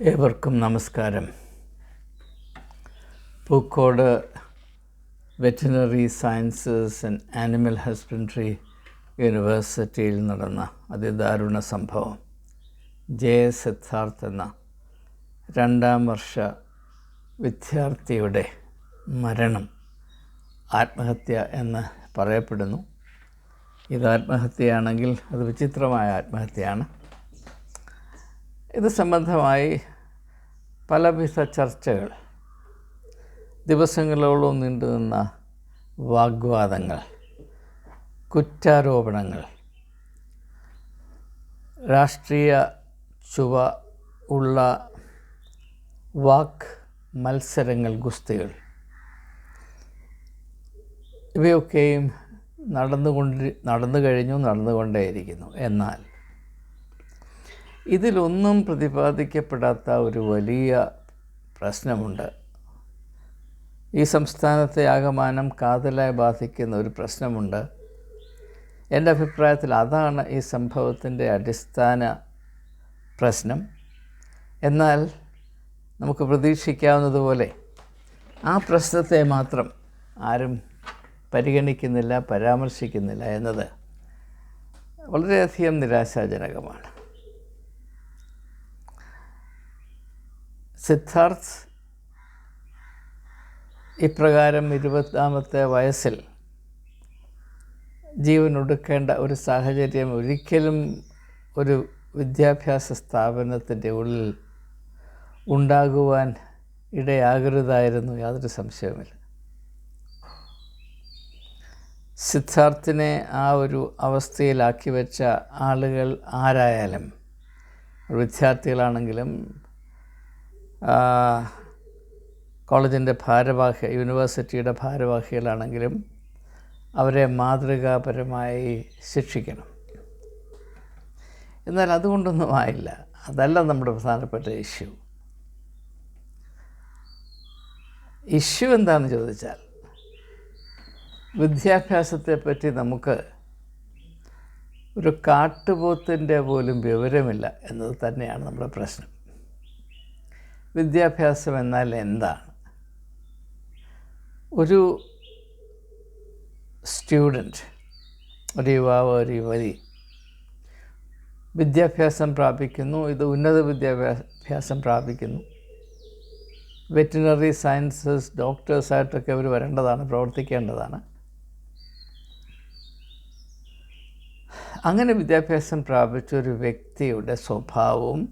ഏവർക്കും നമസ്കാരം. Pookode veterinary sciences and animal husbandry യൂണിവേഴ്സിറ്റിയിൽ നടന്ന അതിദാരുണ സംഭവം, സിദ്ധാർത്ഥ് എന്ന 2ാം വർഷ വിദ്യാർത്ഥിയുടെ മരണം ആത്മഹത്യ എന്ന് പറയപ്പെടുന്നു. ഇത് ആത്മഹത്യയാണെങ്കിൽ അത് വിചിത്രമായ ആത്മഹത്യയാണ്. ഇത് സംബന്ധമായി പലവിധ ചർച്ചകൾ, ദിവസങ്ങളോളം നീണ്ടുനിന്ന വാഗ്വാദങ്ങൾ, കുറ്റാരോപണങ്ങൾ, രാഷ്ട്രീയ ചുവ ഉള്ള വാക്ക് മത്സരങ്ങൾ, ഗുസ്തികൾ, ഇവയൊക്കെയും നടന്നുകൊണ്ടേയിരിക്കുന്നു. എന്നാൽ ഇതിലൊന്നും പ്രതിപാദിക്കപ്പെടാത്ത ഒരു വലിയ പ്രശ്നമുണ്ട്. ഈ സംസ്ഥാനത്തെ ആകമാനം കാതലായി ബാധിക്കുന്ന ഒരു പ്രശ്നമുണ്ട്. എൻ്റെ അഭിപ്രായത്തിൽ അതാണ് ഈ സംഭവത്തിൻ്റെ അടിസ്ഥാന പ്രശ്നം. എന്നാൽ നമുക്ക് പ്രതീക്ഷിക്കാവുന്നതുപോലെ ആ പ്രശ്നത്തെ മാത്രം ആരും പരിഗണിക്കുന്നില്ല, പരാമർശിക്കുന്നില്ല എന്നത് വളരെയധികം നിരാശാജനകമാണ്. സിദ്ധാർത്ഥ് ഇപ്രകാരം 20ാമത്തെ വയസ്സിൽ ജീവനൊടുക്കേണ്ട ഒരു സാഹചര്യം ഒരിക്കലും ഒരു വിദ്യാഭ്യാസ സ്ഥാപനത്തിൻ്റെ ഉള്ളിൽ ഉണ്ടാകുവാൻ ഇടയാകരുതായിരുന്നു, യാതൊരു സംശയവുമില്ല. സിദ്ധാർത്ഥിനെ ആ ഒരു അവസ്ഥയിലാക്കി വെച്ച ആളുകൾ ആരായാലും, വിദ്യാർത്ഥികളാണെങ്കിലും കോളേജിൻ്റെ യൂണിവേഴ്സിറ്റിയുടെ ഭാരവാഹികളാണെങ്കിലും അവരെ മാതൃകാപരമായി ശിക്ഷിക്കണം. എന്നാൽ അതുകൊണ്ടൊന്നും ആയില്ല. അതല്ല നമ്മുടെ പ്രധാനപ്പെട്ട ഇഷ്യൂ എന്താണെന്ന് ചോദിച്ചാൽ, വിദ്യാഭ്യാസത്തെപ്പറ്റി നമുക്ക് ഒരു കാട്ടുപോത്തിൻ്റെ പോലും വിവരമില്ല എന്നത് തന്നെയാണ് നമ്മുടെ പ്രശ്നം. വിദ്യാഭ്യാസം എന്നാൽ എന്താണ്? ഒരു സ്റ്റുഡൻറ്റ്, ഒരു യുവാവ്, ഒരു യുവതി വിദ്യാഭ്യാസം പ്രാപിക്കുന്നു. ഇത് ഉന്നത വിദ്യാഭ്യാസം പ്രാപിക്കുന്നു. വെറ്റിനറി സയൻസസ് ഡോക്ടേഴ്സായിട്ടൊക്കെ അവർ വരേണ്ടതാണ്, പ്രവർത്തിക്കേണ്ടതാണ്. അങ്ങനെ വിദ്യാഭ്യാസം പ്രാപിച്ച ഒരു വ്യക്തിയുടെ സ്വഭാവവും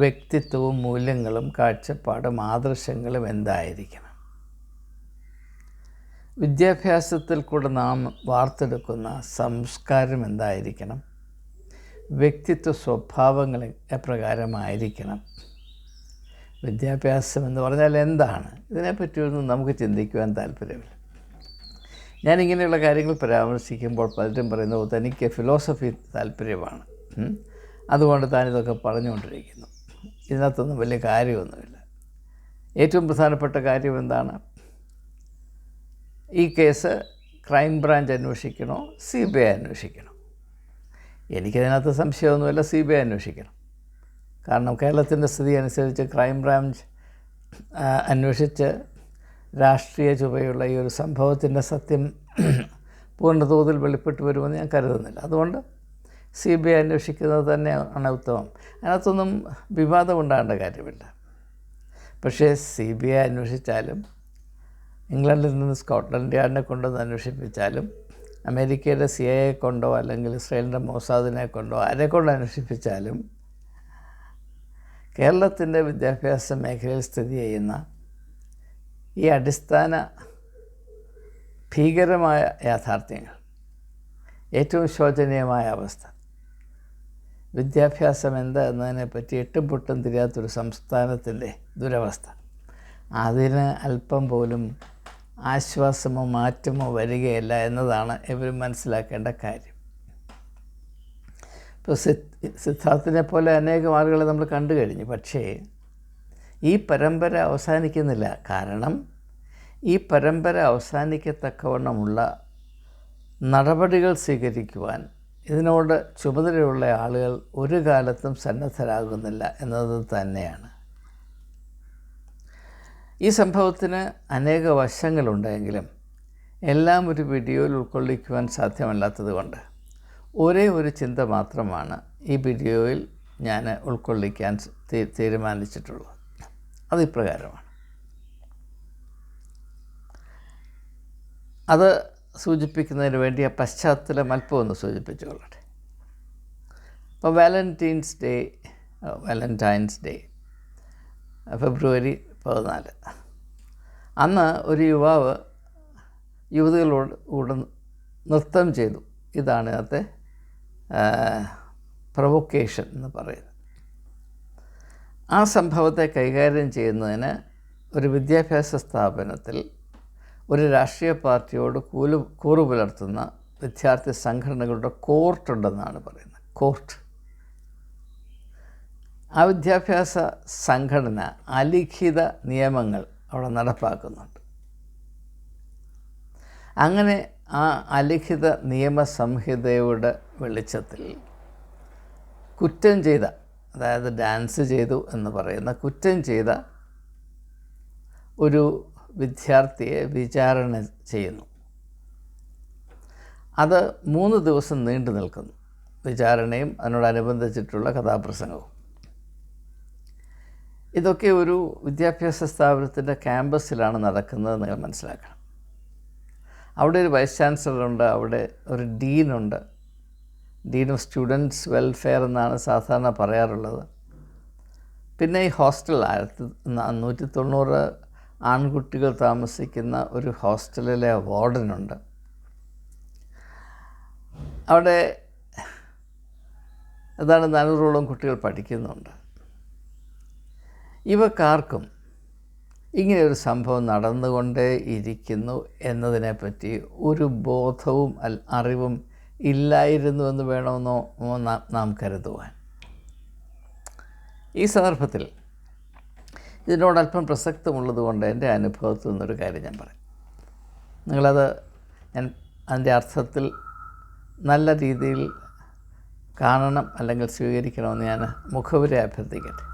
വ്യക്തിത്വവും മൂല്യങ്ങളും കാഴ്ചപ്പാടും ആദർശങ്ങളും എന്തായിരിക്കണം? വിദ്യാഭ്യാസത്തിൽ കൂടെ നാം വാർത്തെടുക്കുന്ന സംസ്കാരം എന്തായിരിക്കണം? വ്യക്തിത്വ സ്വഭാവങ്ങൾ എപ്രകാരമായിരിക്കണം? വിദ്യാഭ്യാസം എന്ന് പറഞ്ഞാൽ എന്താണ്? ഇതിനെപ്പറ്റിയൊന്നും നമുക്ക് ചിന്തിക്കുവാൻ താല്പര്യമില്ല. ഞാനിങ്ങനെയുള്ള കാര്യങ്ങൾ പരാമർശിക്കുമ്പോൾ പലരും പറയുന്നു, തനിക്ക് ഫിലോസഫി താല്പര്യമാണ്, അതുകൊണ്ട് താനിതൊക്കെ പറഞ്ഞുകൊണ്ടിരിക്കുന്നു. ഇതിനകത്തൊന്നും വലിയ കാര്യമൊന്നുമില്ല. ഏറ്റവും പ്രധാനപ്പെട്ട കാര്യം എന്താണ്? ഈ കേസ് ക്രൈംബ്രാഞ്ച് അന്വേഷിക്കണോ, CBI അന്വേഷിക്കണോ? എനിക്കതിനകത്ത് സംശയമൊന്നുമില്ല, CBI അന്വേഷിക്കണം. കാരണം കേരളത്തിൻ്റെ സ്ഥിതി അനുസരിച്ച് ക്രൈംബ്രാഞ്ച് അന്വേഷിച്ച് രാഷ്ട്രീയ ചുവയുള്ള ഈ ഒരു സംഭവത്തിൻ്റെ സത്യം പൂർണ്ണതോതിൽ വെളിപ്പെട്ട് വരുമെന്ന് ഞാൻ കരുതുന്നില്ല. അതുകൊണ്ട് CBI അന്വേഷിക്കുന്നത് തന്നെയാണ് ഉത്തമം. അതിനകത്തൊന്നും വിവാദമുണ്ടാകേണ്ട കാര്യമില്ല. പക്ഷേ CBI അന്വേഷിച്ചാലും, ഇംഗ്ലണ്ടിൽ നിന്ന് സ്കോട്ട്ലൻഡ് യാർഡിനെ കൊണ്ടൊന്ന് അന്വേഷിപ്പിച്ചാലും, അമേരിക്കയുടെ CIA കൊണ്ടോ അല്ലെങ്കിൽ ഇസ്രായേലിൻ്റെ മൊസാദിനെ കൊണ്ടോ ആരെ കൊണ്ട് അന്വേഷിപ്പിച്ചാലും, കേരളത്തിൻ്റെ വിദ്യാഭ്യാസ മേഖലയിൽ സ്ഥിതി ചെയ്യുന്ന ഈ അടിസ്ഥാന ഭീകരമായ യാഥാർത്ഥ്യങ്ങൾ, ഏറ്റവും ശോചനീയമായ അവസ്ഥ, വിദ്യാഭ്യാസം എന്താ എന്നതിനെപ്പറ്റി എട്ടും പൊട്ടും തിരിയാത്തൊരു സംസ്ഥാനത്തിൻ്റെ ദുരവസ്ഥ, അതിന് അല്പം പോലും ആശ്വാസമോ മാറ്റമോ വരികയില്ല എന്നതാണ് ഇവർ മനസ്സിലാക്കേണ്ട കാര്യം. ഇപ്പോൾ സിദ്ധാർത്ഥിനെ പോലെ അനേകം ആളുകളെ നമ്മൾ കണ്ടു കഴിഞ്ഞു. പക്ഷേ ഈ പരമ്പര അവസാനിക്കുന്നില്ല. കാരണം ഈ പരമ്പര അവസാനിക്കത്തക്കവണ്ണമുള്ള നടപടികൾ സ്വീകരിക്കുവാൻ ഇതിനോട് ചുമതലയുള്ള ആളുകൾ ഒരു കാലത്തും സന്നദ്ധരാകുന്നില്ല എന്നത് തന്നെയാണ്. ഈ സംഭവത്തിന് അനേക വശങ്ങളുണ്ടെങ്കിലും എല്ലാം ഒരു വീഡിയോയിൽ ഉൾക്കൊള്ളിക്കുവാൻ സാധ്യമല്ലാത്തത് കൊണ്ട് ഒരേ ഒരു ചിന്ത മാത്രമാണ് ഈ വീഡിയോയിൽ ഞാൻ ഉൾക്കൊള്ളിക്കാൻ തീരുമാനിച്ചിട്ടുള്ളത്. അതിപ്രകാരമാണ്. അത് സൂചിപ്പിക്കുന്നതിന് വേണ്ടി ആ പശ്ചാത്തലം അല്പം ഒന്ന് സൂചിപ്പിച്ചുകൊള്ളട്ടെ. അപ്പോൾ വാലന്റൈൻസ് ഡേ ഫെബ്രുവരി 14. അന്ന് ഒരു യുവാവ് യുവതികളോട് കൂടെ നൃത്തം ചെയ്തു. ഇതാണ് അതിനകത്തെ പ്രൊവൊക്കേഷൻ എന്ന് പറയുന്നത്. ആ സംഭവത്തെ കൈകാര്യം ചെയ്യുന്നതിന് ഒരു വിദ്യാഭ്യാസ സ്ഥാപനത്തിൽ ഒരു രാഷ്ട്രീയ പാർട്ടിയോട് കൂറു പുലർത്തുന്ന വിദ്യാർത്ഥി സംഘടനകളുടെ കോർട്ടുണ്ടെന്നാണ് പറയുന്നത്. കോർട്ട്. ആ വിദ്യാഭ്യാസ സംഘടന അലിഖിത നിയമങ്ങൾ അവിടെ നടപ്പാക്കുന്നുണ്ട്. അങ്ങനെ ആ അലിഖിത നിയമസംഹിതയുടെ വെളിച്ചത്തിൽ കുറ്റം ചെയ്ത, അതായത് ഡാൻസ് ചെയ്തു എന്ന് പറയുന്ന കുറ്റം ചെയ്ത ഒരു വിദ്യാർത്ഥിയെ വിചാരണ ചെയ്യുന്നു. അത് 3 ദിവസം നീണ്ടു നിൽക്കുന്നു. വിചാരണയും അതിനോടനുബന്ധിച്ചിട്ടുള്ള കഥാപ്രസംഗവും. ഇതൊക്കെ ഒരു വിദ്യാഭ്യാസ സ്ഥാപനത്തിൻ്റെ ക്യാമ്പസിലാണ് നടക്കുന്നത് നിങ്ങൾ മനസ്സിലാക്കണം. അവിടെ ഒരു വൈസ് ചാൻസലറുണ്ട്, അവിടെ ഒരു ഡീനുണ്ട്. ഡീൻ ഓഫ് സ്റ്റുഡൻസ് വെൽഫെയർ എന്നാണ് സാധാരണ പറയാറുള്ളത്. പിന്നെ ഈ ഹോസ്റ്റൽ 1990 ആൺകുട്ടികൾ താമസിക്കുന്ന ഒരു ഹോസ്റ്റലിലെ വാർഡനുണ്ട്. അവിടെ ഏതാണ്ട് 400ഓളം കുട്ടികൾ പഠിക്കുന്നുണ്ട്. ഇവക്കാർക്കും ഇങ്ങനെയൊരു സംഭവം നടന്നുകൊണ്ടേ ഇരിക്കുന്നു എന്നതിനെപ്പറ്റി ഒരു ബോധവും അറിവും ഇല്ലായിരുന്നു എന്ന് വേണമെന്നോ നാം കരുതുവാൻ. ഈ സന്ദർഭത്തിൽ ഇതിനോടല്പം പ്രസക്തമുള്ളത് കൊണ്ട് എൻ്റെ അനുഭവത്തിൽ നിന്നൊരു കാര്യം ഞാൻ പറയും. ഞാൻ അതിൻ്റെ അർത്ഥത്തിൽ നല്ല രീതിയിൽ കാണണം അല്ലെങ്കിൽ സ്വീകരിക്കണമെന്ന് ഞാൻ മുഖവുരെ അഭ്യർത്ഥിക്കട്ടെ.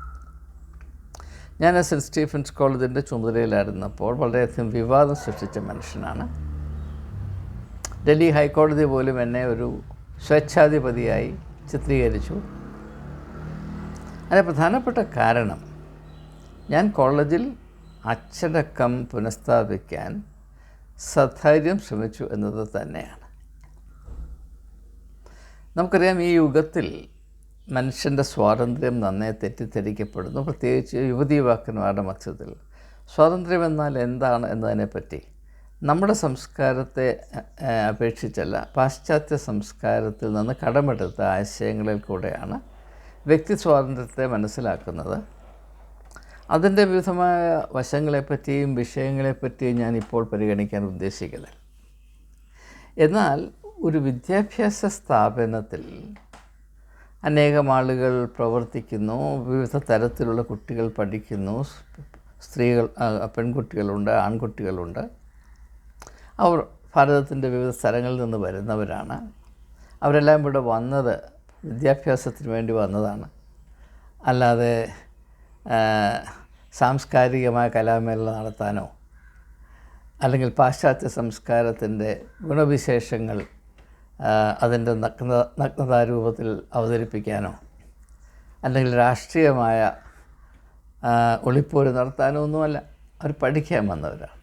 ഞാൻ സെൻറ്റ് സ്റ്റീഫൻസ് കോളേജിൻ്റെ ചുമതലയിലായിരുന്നപ്പോൾ വളരെയധികം വിവാദം സൃഷ്ടിച്ച മനുഷ്യനാണ്. ഡൽഹി ഹൈക്കോടതി പോലും എന്നെ ഒരു സ്വേച്ഛാധിപതിയായി ചിത്രീകരിച്ചു. അതിന് പ്രധാനപ്പെട്ട കാരണം ഞാൻ കോളേജിൽ അച്ചടക്കം പുനഃസ്ഥാപിക്കാൻ സധൈര്യം ശ്രമിച്ചു എന്നത് തന്നെയാണ്. നമുക്കറിയാം, ഈ യുഗത്തിൽ മനുഷ്യൻ്റെ സ്വാതന്ത്ര്യം നന്നേ തെറ്റിദ്ധരിക്കപ്പെടുന്നു. പ്രത്യേകിച്ച് യുവതീവാക്കന്മാരുടെ മധ്യത്തിൽ സ്വാതന്ത്ര്യം എന്നാൽ എന്താണ് എന്നതിനെപ്പറ്റി നമ്മുടെ സംസ്കാരത്തെ അപേക്ഷിച്ചല്ല, പാശ്ചാത്യ സംസ്കാരത്തിൽ നിന്ന് കടമെടുത്ത ആശയങ്ങളിൽ കൂടെയാണ് വ്യക്തി സ്വാതന്ത്ര്യത്തെ മനസ്സിലാക്കുന്നത്. അതിൻ്റെ വിവിധമായ വശങ്ങളെപ്പറ്റിയും വിഷയങ്ങളെപ്പറ്റിയും ഞാനിപ്പോൾ പരിഗണിക്കാൻ ഉദ്ദേശിക്കുന്നത്. എന്നാൽ ഒരു വിദ്യാഭ്യാസ സ്ഥാപനത്തിൽ അനേകം ആളുകൾ പ്രവർത്തിക്കുന്നു, വിവിധ തരത്തിലുള്ള കുട്ടികൾ പഠിക്കുന്നു, സ്ത്രീകൾ, പെൺകുട്ടികളുണ്ട്, ആൺകുട്ടികളുണ്ട്. അവർ ഭാരതത്തിൻ്റെ വിവിധ സ്ഥലങ്ങളിൽ നിന്ന് വരുന്നവരാണ്. അവരെല്ലാം ഇവിടെ വന്നത് വിദ്യാഭ്യാസത്തിന് വേണ്ടി വന്നതാണ്. അല്ലാതെ സാംസ്കാരികമായ കലാമേള നടത്താനോ അല്ലെങ്കിൽ പാശ്ചാത്യ സംസ്കാരത്തിൻ്റെ ഗുണവിശേഷങ്ങൾ അതിൻ്റെ നഗ്നതാരൂപത്തിൽ അവതരിപ്പിക്കാനോ അല്ലെങ്കിൽ രാഷ്ട്രീയമായ ഒളിപ്പോര് നടത്താനോ ഒന്നുമല്ല. അവർ പഠിക്കാൻ വന്നവരാണ്.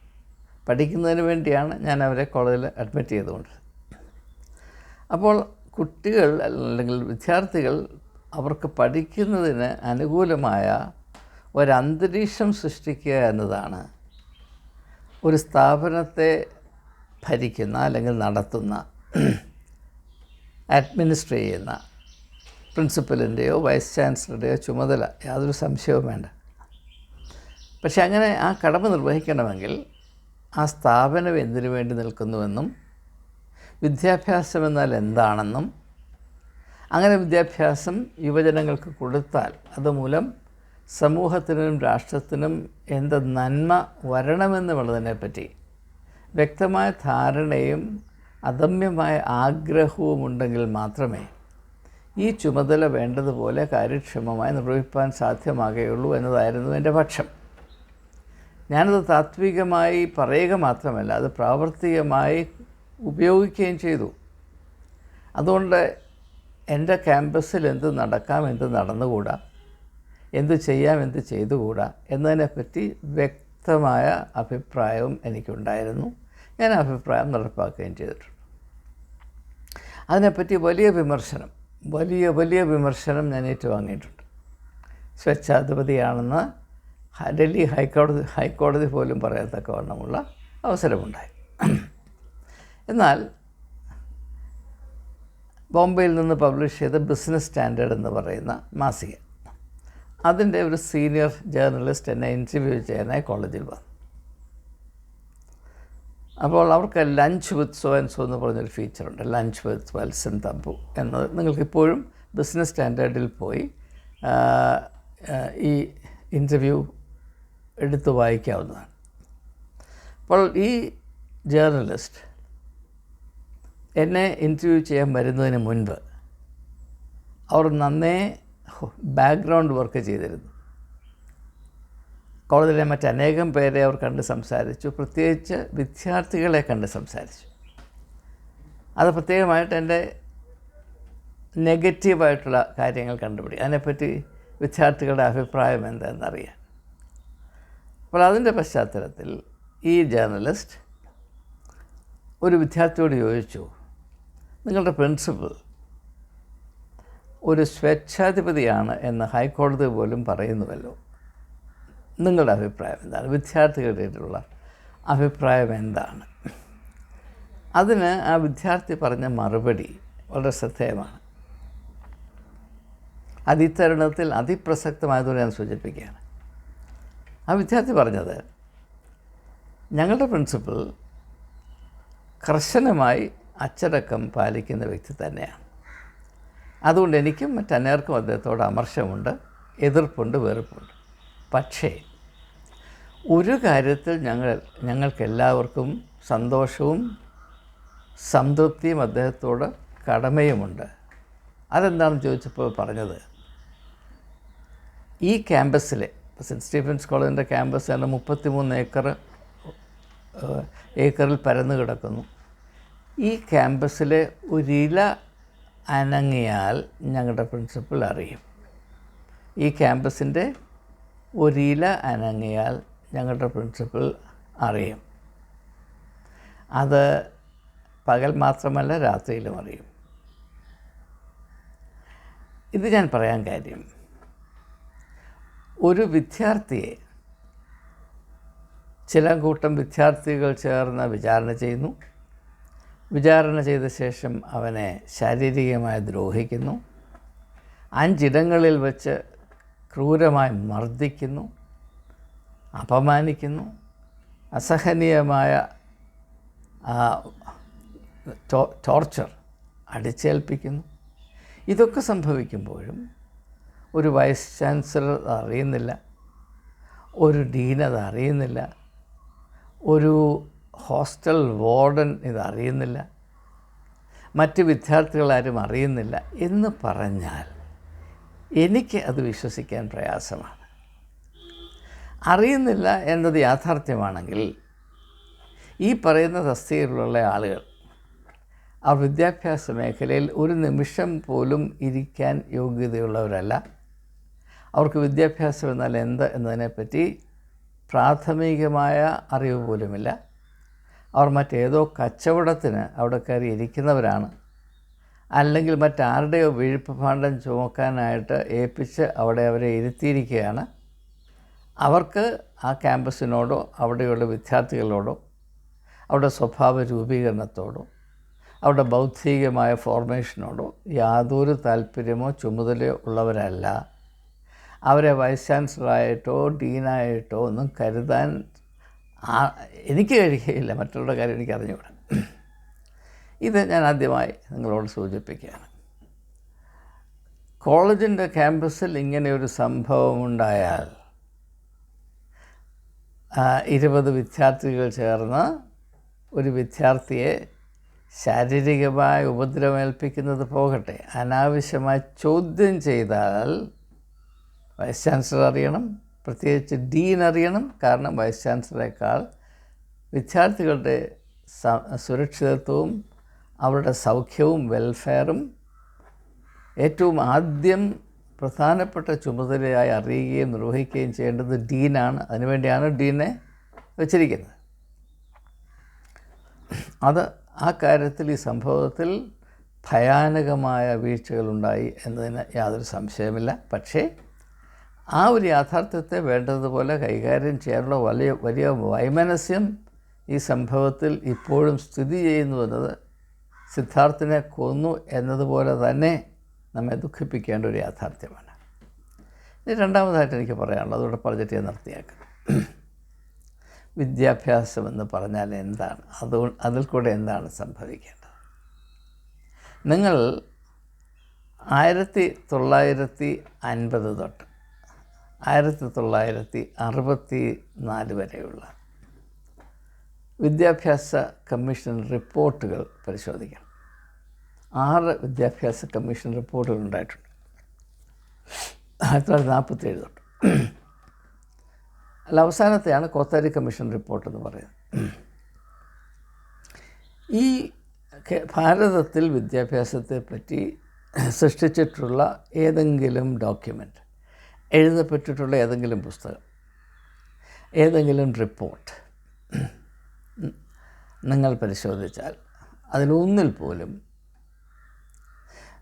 പഠിക്കുന്നതിന് വേണ്ടിയാണ് ഞാൻ അവരെ കോളേജിൽ അഡ്മിറ്റ് ചെയ്തുകൊണ്ട്. അപ്പോൾ കുട്ടികൾ അല്ലെങ്കിൽ വിദ്യാർത്ഥികൾ അവർക്ക് പഠിക്കുന്നതിന് അനുകൂലമായ ഒരന്തരീക്ഷം സൃഷ്ടിക്കുക എന്നതാണ് ഒരു സ്ഥാപനത്തെ ഭരിക്കുന്ന അല്ലെങ്കിൽ നടത്തുന്ന, അഡ്മിനിസ്റ്റർ ചെയ്യുന്ന പ്രിൻസിപ്പലിൻ്റെയോ വൈസ് ചാൻസലറുടെയോ ചുമതല. യാതൊരു സംശയവും വേണ്ട. പക്ഷെ അങ്ങനെ ആ കടമ നിർവഹിക്കണമെങ്കിൽ ആ സ്ഥാപനം എന്തിനു വേണ്ടി നിൽക്കുന്നുവെന്നും വിദ്യാഭ്യാസം എന്നാൽ എന്താണെന്നും അങ്ങനെ വിദ്യാഭ്യാസം യുവജനങ്ങൾക്ക് കൊടുത്താൽ അതുമൂലം സമൂഹത്തിനും രാഷ്ട്രത്തിനും എന്ത് നന്മ വരണമെന്നുള്ളതിനെപ്പറ്റി വ്യക്തമായ ധാരണയും അദമ്യമായ ആഗ്രഹവും ഉണ്ടെങ്കിൽ മാത്രമേ ഈ ചുമതല വേണ്ടതുപോലെ കാര്യക്ഷമമായി നിർവഹിക്കാൻ സാധ്യമാകുകയുള്ളൂ എന്നതായിരുന്നു എൻ്റെ പക്ഷം. ഞാനത് താത്വികമായി പറയുക മാത്രമല്ല, അത് പ്രാവർത്തികമായി ഉപയോഗിക്കുകയും ചെയ്തു. അതുകൊണ്ട് എൻ്റെ ക്യാമ്പസിൽ എന്ത് നടക്കാം, എന്ത് നടന്നുകൂടാ, എന്ത് ചെയ്യാം, എന്ത് ചെയ്തുകൂടാ എന്നതിനെപ്പറ്റി വ്യക്തമായ അഭിപ്രായവും എനിക്കുണ്ടായിരുന്നു. ഞാൻ അഭിപ്രായം നടപ്പാക്കുകയും ചെയ്തിട്ടുണ്ട്. അതിനെപ്പറ്റി വലിയ വിമർശനം ഞാൻ ഏറ്റുവാങ്ങിയിട്ടുണ്ട്. സ്വേച്ഛാധിപതിയാണെന്ന് ഡൽഹി ഹൈക്കോടതി പോലും പറയത്തക്കവണ്ണമുള്ള അവസരമുണ്ടായി. എന്നാൽ ബോംബെയിൽ നിന്ന് പബ്ലിഷ് ചെയ്ത ബിസിനസ് സ്റ്റാൻഡേർഡ് എന്ന് പറയുന്ന മാസിക, അതിൻ്റെ ഒരു സീനിയർ ജേർണലിസ്റ്റ് എന്നെ ഇൻ്റർവ്യൂ ചെയ്യാനായി കോളേജിൽ വന്നു. അപ്പോൾ അവർക്ക് lunch with so and so എന്ന് പറഞ്ഞൊരു ഫീച്ചറുണ്ട്. ലഞ്ച് വിത്ത് വത്സൻ തമ്പു എന്നത് നിങ്ങൾക്കിപ്പോഴും ബിസിനസ് സ്റ്റാൻഡേർഡിൽ പോയി ഈ ഇൻ്റർവ്യൂ എടുത്ത് വായിക്കാവുന്നതാണ്. അപ്പോൾ ഈ ജേർണലിസ്റ്റ് എന്നെ ഇൻ്റർവ്യൂ ചെയ്യാൻ വരുന്നതിന് മുൻപ് അവർ നന്നേ ബാക്ക്ഗ്രൗണ്ട് വർക്ക് ചെയ്തിരുന്നു. കോളേജിലെ മറ്റനേകം പേരെ അവർ കണ്ട് സംസാരിച്ചു, പ്രത്യേകിച്ച് വിദ്യാർത്ഥികളെ കണ്ട് സംസാരിച്ചു. അത് പ്രത്യേകമായിട്ട് എൻ്റെ നെഗറ്റീവായിട്ടുള്ള കാര്യങ്ങൾ കണ്ടുപിടിക്കും, അതിനെപ്പറ്റി വിദ്യാർത്ഥികളുടെ അഭിപ്രായം എന്താണെന്നറിയാൻ. അപ്പോൾ അതിൻ്റെ പശ്ചാത്തലത്തിൽ ഈ ജേർണലിസ്റ്റ് ഒരു വിദ്യാർത്ഥിയോട് ചോദിച്ചു, നിങ്ങളുടെ പ്രിൻസിപ്പൽ ഒരു സ്വേച്ഛാധിപതിയാണ് എന്ന് ഹൈക്കോടതി പോലും പറയുന്നുവല്ലോ, നിങ്ങളുടെ അഭിപ്രായം എന്താണ്? വിദ്യാർത്ഥികളുടെയുള്ള അഭിപ്രായം എന്താണ്? അതിന് ആ വിദ്യാർത്ഥി പറഞ്ഞ മറുപടി വളരെ ശ്രദ്ധേയമാണ്. അത് ഇത്തരുണത്തിൽ അതിപ്രസക്തമായതുകൊണ്ട് ഞാൻ സൂചിപ്പിക്കുകയാണ്. ആ വിദ്യാർത്ഥി പറഞ്ഞത്, ഞങ്ങളുടെ പ്രിൻസിപ്പൽ കർശനമായി അച്ചടക്കം പാലിക്കുന്ന വ്യക്തി തന്നെയാണ്. അതുകൊണ്ട് എനിക്കും മറ്റനേർക്കും അദ്ദേഹത്തോട് അമർഷമുണ്ട്, എതിർപ്പുണ്ട്, വെറുപ്പുണ്ട്. പക്ഷേ ഒരു കാര്യത്തിൽ ഞങ്ങൾക്കെല്ലാവർക്കും സന്തോഷവും സംതൃപ്തിയും അദ്ദേഹത്തോട് കടമയുമുണ്ട്. അതെന്താണെന്ന് ചോദിച്ചപ്പോൾ പറഞ്ഞത്, ഈ ക്യാമ്പസിലെ സെൻറ്റ് സ്റ്റീഫൻസ് കോളേജിൻ്റെ ക്യാമ്പസ് തന്നെ 33 ഏക്കറിൽ പരന്നു കിടക്കുന്നു. ഈ ക്യാമ്പസിലെ ഒരില അനങ്ങിയാൽ ഞങ്ങളുടെ പ്രിൻസിപ്പൽ അറിയും. ഈ ക്യാമ്പസിൻ്റെ ഒരില അനങ്ങിയാൽ ഞങ്ങളുടെ പ്രിൻസിപ്പൽ അറിയും. അത് പകൽ മാത്രമല്ല, രാത്രിയിലും അറിയും. ഇത് ഞാൻ പറയാൻ കാര്യം, ഒരു വിദ്യാർത്ഥിയെ ചില കൂട്ടം വിദ്യാർത്ഥികൾ ചേർന്ന് വിചാരണ ചെയ്യുന്നു. വിചാരണ ചെയ്ത ശേഷം അവനെ ശാരീരികമായി ദ്രോഹിക്കുന്നു, 5 ഇടങ്ങളിൽ വെച്ച് ക്രൂരമായി മർദ്ദിക്കുന്നു, അപമാനിക്കുന്നു, അസഹനീയമായ ടോർച്ചർ അടിച്ചേൽപ്പിക്കുന്നു. ഇതൊക്കെ സംഭവിക്കുമ്പോഴും ഒരു വൈസ് ചാൻസലർ അറിയുന്നില്ല, ഒരു ഡീൻ അത് അറിയുന്നില്ല, ഒരു ഹോസ്റ്റൽ വാർഡൻ ഇതറിയുന്നില്ല, മറ്റ് വിദ്യാർത്ഥികളാരും അറിയുന്നില്ല എന്ന് പറഞ്ഞാൽ എനിക്ക് അത് വിശ്വസിക്കാൻ പ്രയാസമാണ്. അറിയുന്നില്ല എന്നത് യാഥാർത്ഥ്യമാണെങ്കിൽ ഈ പറയുന്ന തസ്തികയിലുള്ള ആളുകൾ അവർ വിദ്യാഭ്യാസ മേഖലയിൽ ഒരു നിമിഷം പോലും ഇരിക്കാൻ യോഗ്യതയുള്ളവരല്ല. അവർക്ക് വിദ്യാഭ്യാസം എന്നാൽ എന്ത് എന്നതിനെപ്പറ്റി പ്രാഥമികമായ അറിവ് പോലുമില്ല. അവർ മറ്റേതോ കച്ചവടത്തിന് അവിടെ കയറി ഇരിക്കുന്നവരാണ്, അല്ലെങ്കിൽ മറ്റാരുടെയോ വിഴുപ്പ് ഭാണ്ഡം ചുമക്കാനായിട്ട് ഏൽപ്പിച്ച് അവിടെ അവരെ ഇരുത്തിയിരിക്കുകയാണ്. അവർക്ക് ആ ക്യാമ്പസിനോടോ അവിടെയുള്ള വിദ്യാർത്ഥികളോടോ അവരുടെ സ്വഭാവ രൂപീകരണത്തോടോ അവരുടെ ബൗദ്ധികമായ ഫോർമേഷനോടോ യാതൊരു താല്പര്യമോ ചുമതലയോ ഉള്ളവരല്ല. അവരെ വൈസ് ചാൻസലറായിട്ടോ ഡീനായിട്ടോ ഒന്നും കരുതാൻ എനിക്ക് കഴിയുകയില്ല. മറ്റുള്ള കാര്യം എനിക്ക് അറിഞ്ഞുകൂടാ. ഇത് ഞാൻ ആദ്യമായി നിങ്ങളോട് സൂചിപ്പിക്കുകയാണ്. കോളേജിൻ്റെ ക്യാമ്പസിൽ ഇങ്ങനെയൊരു സംഭവമുണ്ടായാൽ 20 വിദ്യാർത്ഥികൾ ചേർന്ന് ഒരു വിദ്യാർത്ഥിയെ ശാരീരികമായി ഉപദ്രവമേൽപ്പിക്കുന്നത് പോകട്ടെ, അനാവശ്യമായി ചോദ്യം ചെയ്താൽ വൈസ് ചാൻസലർ അറിയണം, പ്രത്യേകിച്ച് ഡീൻ അറിയണം. കാരണം വൈസ് ചാൻസലറേക്കാൾ വിദ്യാർത്ഥികളുടെ സുരക്ഷിതത്വവും അവരുടെ സൗഖ്യവും വെൽഫെയറും ഏറ്റവും ആദ്യം പ്രധാനപ്പെട്ട ചുമതലയായി അറിയുകയും നിർവഹിക്കുകയും ചെയ്യേണ്ടത് ഡീനാണ്. അതിനുവേണ്ടിയാണ് ഡീനെ വച്ചിരിക്കുന്നത്. ആ കാര്യത്തിൽ, ഈ സംഭവത്തിൽ ഭയാനകമായ വീഴ്ചകളുണ്ടായി എന്നതിന് യാതൊരു സംശയമില്ല. പക്ഷേ ആ ഒരു യാഥാർത്ഥ്യത്തെ വേണ്ടതുപോലെ കൈകാര്യം ചെയ്യാനുള്ള വലിയ വൈമനസ്യം ഈ സംഭവത്തിൽ ഇപ്പോഴും സ്ഥിതി ചെയ്യുന്നു എന്നത് സിദ്ധാർത്ഥിനെ കൊന്നു എന്നതുപോലെ തന്നെ നമ്മെ ദുഃഖിപ്പിക്കേണ്ട ഒരു യാഥാർത്ഥ്യമാണ്. ഇനി രണ്ടാമതായിട്ട് എനിക്ക് പറയാനുള്ളത്, അതോടെ പറഞ്ഞിട്ട് ഞാൻ നിർത്തിയാക്കാം. വിദ്യാഭ്യാസം എന്ന് പറഞ്ഞാൽ എന്താണ്? അതിൽ കൂടെ എന്താണ് സംഭവിക്കേണ്ടത്? നിങ്ങൾ 1950 തൊട്ട് 1964 വരെയുള്ള വിദ്യാഭ്യാസ കമ്മീഷൻ റിപ്പോർട്ടുകൾ പരിശോധിക്കണം. 6 വിദ്യാഭ്യാസ കമ്മീഷൻ റിപ്പോർട്ടുകൾ ഉണ്ടായിട്ടുണ്ട് 1947 തൊട്ട്. അല്ല, അവസാനത്തെയാണ് കോത്താരി കമ്മീഷൻ റിപ്പോർട്ട് എന്ന് പറയുന്നത്. ഈ ഭാരതത്തിൽ വിദ്യാഭ്യാസത്തെപ്പറ്റി സൃഷ്ടിച്ചിട്ടുള്ള ഏതെങ്കിലും ഡോക്യുമെൻ്റ്, എഴുതപ്പെട്ടിട്ടുള്ള ഏതെങ്കിലും പുസ്തകം, ഏതെങ്കിലും റിപ്പോർട്ട് നിങ്ങൾ പരിശോധിച്ചാൽ അതിലൊന്നിൽ പോലും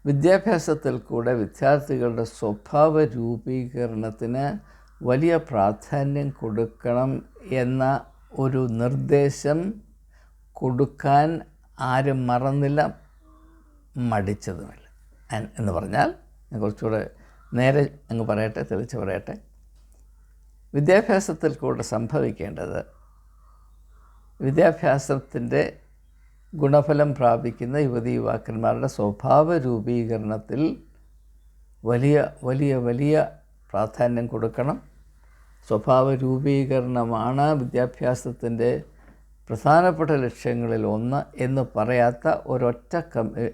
വിദ്യാഭ്യാസത്തിൽ കൂടെ വിദ്യാർത്ഥികളുടെ സ്വഭാവ രൂപീകരണത്തിന് വലിയ പ്രാധാന്യം കൊടുക്കണം എന്ന ഒരു നിർദ്ദേശം കൊടുക്കാൻ ആരും മറന്നില്ല, മടിച്ചതുമില്ല. എന്ന് പറഞ്ഞാൽ കുറച്ചുകൂടെ നേരെ അങ്ങ് പറയട്ടെ, തെളിച്ച് പറയട്ടെ. വിദ്യാഭ്യാസത്തിൽ കൂടെ സംഭവിക്കേണ്ടത് വിദ്യാഭ്യാസത്തിൻ്റെ ഗുണഫലം പ്രാപിക്കുന്ന യുവതി യുവാക്കന്മാരുടെ സ്വഭാവ രൂപീകരണത്തിൽ വലിയ വലിയ വലിയ പ്രാധാന്യം കൊടുക്കണം. സ്വഭാവ രൂപീകരണമാണ് വിദ്യാഭ്യാസത്തിൻ്റെ പ്രധാനപ്പെട്ട ലക്ഷ്യങ്ങളിൽ ഒന്ന് എന്ന് പറയാത്ത ഒരൊറ്റ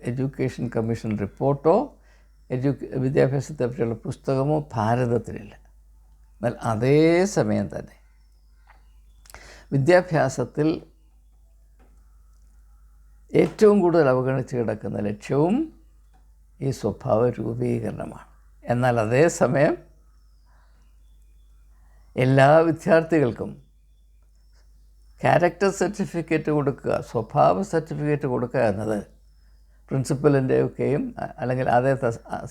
എഡ്യൂക്കേഷൻ കമ്മീഷൻ റിപ്പോർട്ടോ വിദ്യാഭ്യാസത്തെ പറ്റിയുള്ള പുസ്തകമോ ഭാരതത്തിലില്ല. എന്നാൽ അതേ സമയം തന്നെ വിദ്യാഭ്യാസത്തിൽ ഏറ്റവും കൂടുതൽ അവഗണിച്ച് കിടക്കുന്ന ലക്ഷ്യവും ഈ സ്വഭാവ രൂപീകരണമാണ്. എന്നാൽ അതേസമയം എല്ലാ വിദ്യാർത്ഥികൾക്കും ക്യാരക്ടർ സർട്ടിഫിക്കറ്റ് കൊടുക്കുക, സ്വഭാവ സർട്ടിഫിക്കറ്റ് കൊടുക്കുക എന്നത് പ്രിൻസിപ്പലിൻ്റെയൊക്കെയും അല്ലെങ്കിൽ അതേ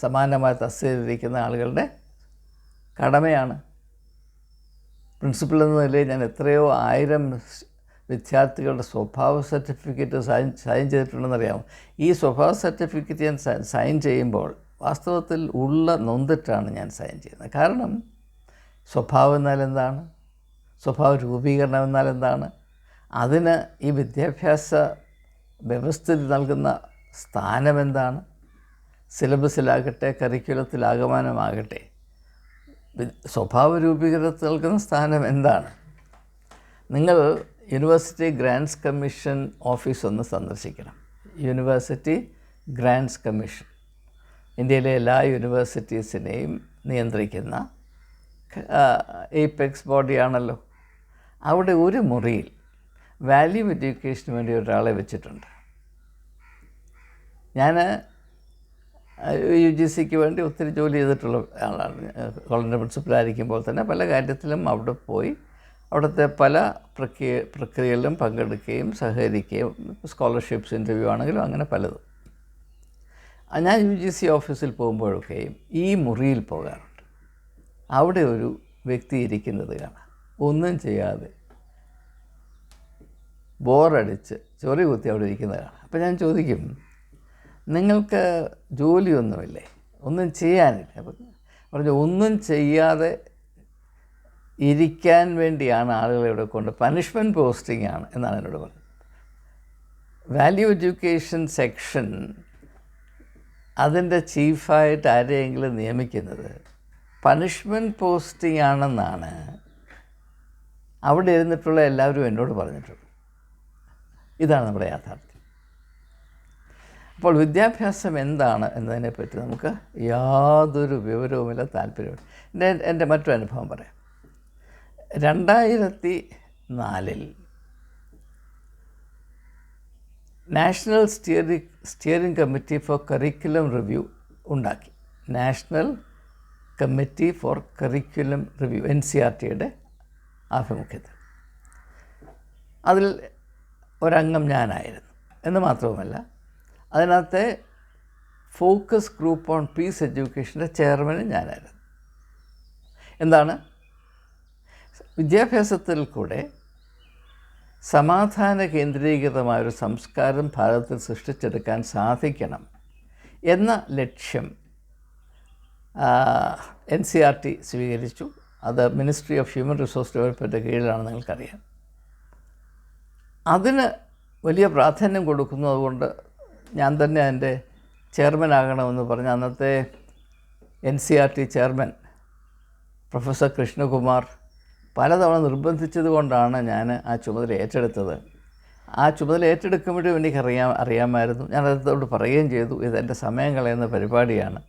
സമാനമായ തസ്തികയിലിരിക്കുന്ന ആളുകളുടെ കടമയാണ്. പ്രിൻസിപ്പൽ എന്ന നിലയിൽ ഞാൻ എത്രയോ 1000 വിദ്യാർത്ഥികളുടെ സ്വഭാവ സർട്ടിഫിക്കറ്റ് സൈൻ ചെയ്തിട്ടുണ്ടെന്നറിയാമോ? ഈ സ്വഭാവ സർട്ടിഫിക്കറ്റ് ഞാൻ സൈൻ ചെയ്യുമ്പോൾ വാസ്തവത്തിൽ നൊന്തിട്ടാണ് ഞാൻ സൈൻ ചെയ്യുന്നത്. കാരണം സ്വഭാവം എന്നാൽ എന്താണ്? സ്വഭാവ രൂപീകരണം എന്നാൽ എന്താണ്? അതിന് ഈ വിദ്യാഭ്യാസ വ്യവസ്ഥിതി നൽകുന്ന സ്ഥാനം എന്താണ്? സിലബസിലാകട്ടെ, കരിക്കുലത്തിലാകമാനമാകട്ടെ, സ്വഭാവ രൂപീകരണത്തിൽ നൽകുന്ന സ്ഥാനം എന്താണ്? നിങ്ങൾ യൂണിവേഴ്സിറ്റി ഗ്രാൻറ്റ്സ് കമ്മീഷൻ ഓഫീസ് ഒന്ന് സന്ദർശിക്കണം. യൂണിവേഴ്സിറ്റി ഗ്രാൻറ്റ്സ് കമ്മീഷൻ ഇന്ത്യയിലെ എല്ലാ യൂണിവേഴ്സിറ്റീസിനെയും നിയന്ത്രിക്കുന്ന എയ്പെക്സ് ബോഡിയാണല്ലോ. അവിടെ ഒരു മുറിയിൽ വാല്യൂ എഡ്യൂക്കേഷന് വേണ്ടി ഒരാളെ വെച്ചിട്ടുണ്ട്. ഞാൻ UGCക്ക് വേണ്ടി ഒത്തിരി ജോലി ചെയ്തിട്ടുള്ള ആളാണ്. കോളേജിൻ്റെ പ്രിൻസിപ്പലായിരിക്കുമ്പോൾ തന്നെ പല കാര്യത്തിലും അവിടെ പോയി അവിടുത്തെ പല പ്രക്രിയകളിലും പങ്കെടുക്കുകയും സഹകരിക്കുകയും, സ്കോളർഷിപ്സ് ഇൻ്റർവ്യൂ ആണെങ്കിലും അങ്ങനെ പലതും. ഞാൻ UGC ഓഫീസിൽ പോകുമ്പോഴൊക്കെയും ഈ മുറിയിൽ പോകാറുണ്ട്. അവിടെ ഒരു വ്യക്തി ഇരിക്കുന്നത് കാണാം, ഒന്നും ചെയ്യാതെ ബോറടിച്ച് ചൊറി കുത്തി അവിടെ ഇരിക്കുന്നത് കാണാം. അപ്പോൾ ഞാൻ ചോദിക്കും, നിങ്ങൾക്ക് ജോലിയൊന്നുമില്ലേ, ഒന്നും ചെയ്യാനില്ല? അപ്പം പറഞ്ഞു, ഒന്നും ചെയ്യാതെ ഇരിക്കാൻ വേണ്ടിയാണ് ആളുകളെ ഇവിടെ കൊണ്ട് പണിഷ്മെൻറ്റ് പോസ്റ്റിംഗ് ആണ് എന്നാണ് എന്നോട് പറഞ്ഞത്. വാല്യൂ എഡ്യൂക്കേഷൻ സെക്ഷൻ അതിൻ്റെ ചീഫായിട്ട് ആരെയെങ്കിലും നിയമിക്കുന്നത് പണിഷ്മെൻറ്റ് പോസ്റ്റിംഗ് ആണെന്നാണ് അവിടെ ഇരുന്നിട്ടുള്ള എല്ലാവരും എന്നോട് പറഞ്ഞിട്ടുള്ളത്. ഇതാണ് നമ്മുടെ യാഥാർത്ഥ്യം. അപ്പോൾ വിദ്യാഭ്യാസം എന്താണ് എന്നതിനെപ്പറ്റി നമുക്ക് യാതൊരു വിവരവുമില്ല, താല്പര്യമില്ല. എൻ്റെ മറ്റൊരു അനുഭവം പറയാം. 2004 national steering committee for curriculum review ഉണ്ടാക്കി. National committee for curriculum review, NCERTയുടെ ആഭിമുഖ്യത്തിൽ. അതിൽ ഒരംഗം ഞാനായിരുന്നു. എന്ന് മാത്രവുമല്ല, അതിനകത്തെ ഫോക്കസ് ഗ്രൂപ്പ് ഓൺ പീസ് എഡ്യൂക്കേഷൻ്റെ ചെയർമാനും ഞാനായിരുന്നു. എന്താണ്? വിദ്യാഭ്യാസത്തിൽ കൂടെ സമാധാന കേന്ദ്രീകൃതമായൊരു സംസ്കാരം ഭാരതത്തിൽ സൃഷ്ടിച്ചെടുക്കാൻ സാധിക്കണം എന്ന ലക്ഷ്യം NCERT സ്വീകരിച്ചു. അത് ministry of human resource development കീഴിലാണ്, നിങ്ങൾക്കറിയാം. അതിന് വലിയ പ്രാധാന്യം കൊടുക്കുന്നതുകൊണ്ട് ഞാൻ തന്നെ അതിൻ്റെ ചെയർമാനാകണമെന്ന് പറഞ്ഞ് അന്നത്തെ NCERT ചെയർമാൻ പ്രൊഫസർ കൃഷ്ണകുമാർ പലതവണ നിർബന്ധിച്ചത് കൊണ്ടാണ് ഞാൻ ആ ചുമതല ഏറ്റെടുത്തത്. ആ ചുമതല ഏറ്റെടുക്കുമ്പോഴും അറിയാമായിരുന്നു, ഞാൻ അദ്ദേഹത്തോട് പറയുകയും ചെയ്തു, ഇതെൻ്റെ സമയം കളയുന്ന പരിപാടിയാണ്.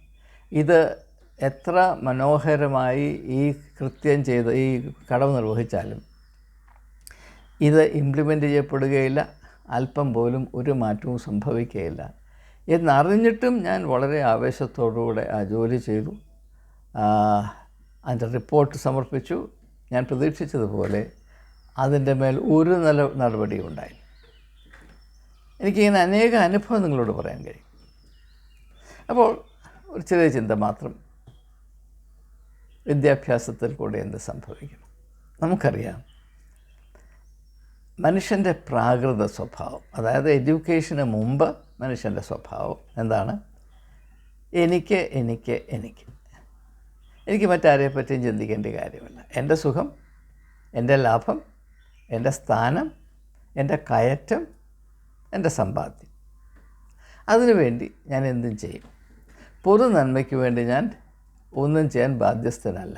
ഇത് എത്ര മനോഹരമായി ഈ കൃത്യം ചെയ്ത് ഈ കടമ നിർവഹിച്ചാലും ഇത് ഇംപ്ലിമെൻ്റ് ചെയ്യപ്പെടുകയില്ല, അല്പം പോലും ഒരു മാറ്റവും സംഭവിക്കുകയില്ല എന്നറിഞ്ഞിട്ടും ഞാൻ വളരെ ആവേശത്തോടുകൂടെ ആ ജോലി ചെയ്തു. അതിൻ്റെ റിപ്പോർട്ട് സമർപ്പിച്ചു. ഞാൻ പ്രതീക്ഷിച്ചതുപോലെ അതിൻ്റെ മേൽ ഒരു നല്ല നടപടിയും ഉണ്ടായി. എനിക്കിങ്ങനെ അനേക അനുഭവം നിങ്ങളോട് പറയാൻ കഴിയും. അപ്പോൾ ഒരു ചെറിയ ചിന്ത മാത്രം, വിദ്യാഭ്യാസത്തിൽ കൂടെ എന്ത് സംഭവിക്കണം? നമുക്കറിയാം, മനുഷ്യൻ്റെ പ്രാകൃത സ്വഭാവം, അതായത് എഡ്യൂക്കേഷന് മുമ്പ് മനുഷ്യൻ്റെ സ്വഭാവം എന്താണ്? എനിക്ക് എനിക്ക് എനിക്ക് എനിക്ക് മറ്റാരെപ്പറ്റിയും ചിന്തിക്കേണ്ട കാര്യമില്ല. എൻ്റെ സുഖം, എൻ്റെ ലാഭം, എൻ്റെ സ്ഥാനം, എൻ്റെ കയറ്റം, എൻ്റെ സമ്പാദ്യം, അതിനുവേണ്ടി ഞാൻ എന്തും ചെയ്യും. പൊതു നന്മയ്ക്ക് വേണ്ടി ഞാൻ ഒന്നും ചെയ്യാൻ ബാധ്യസ്ഥനല്ല.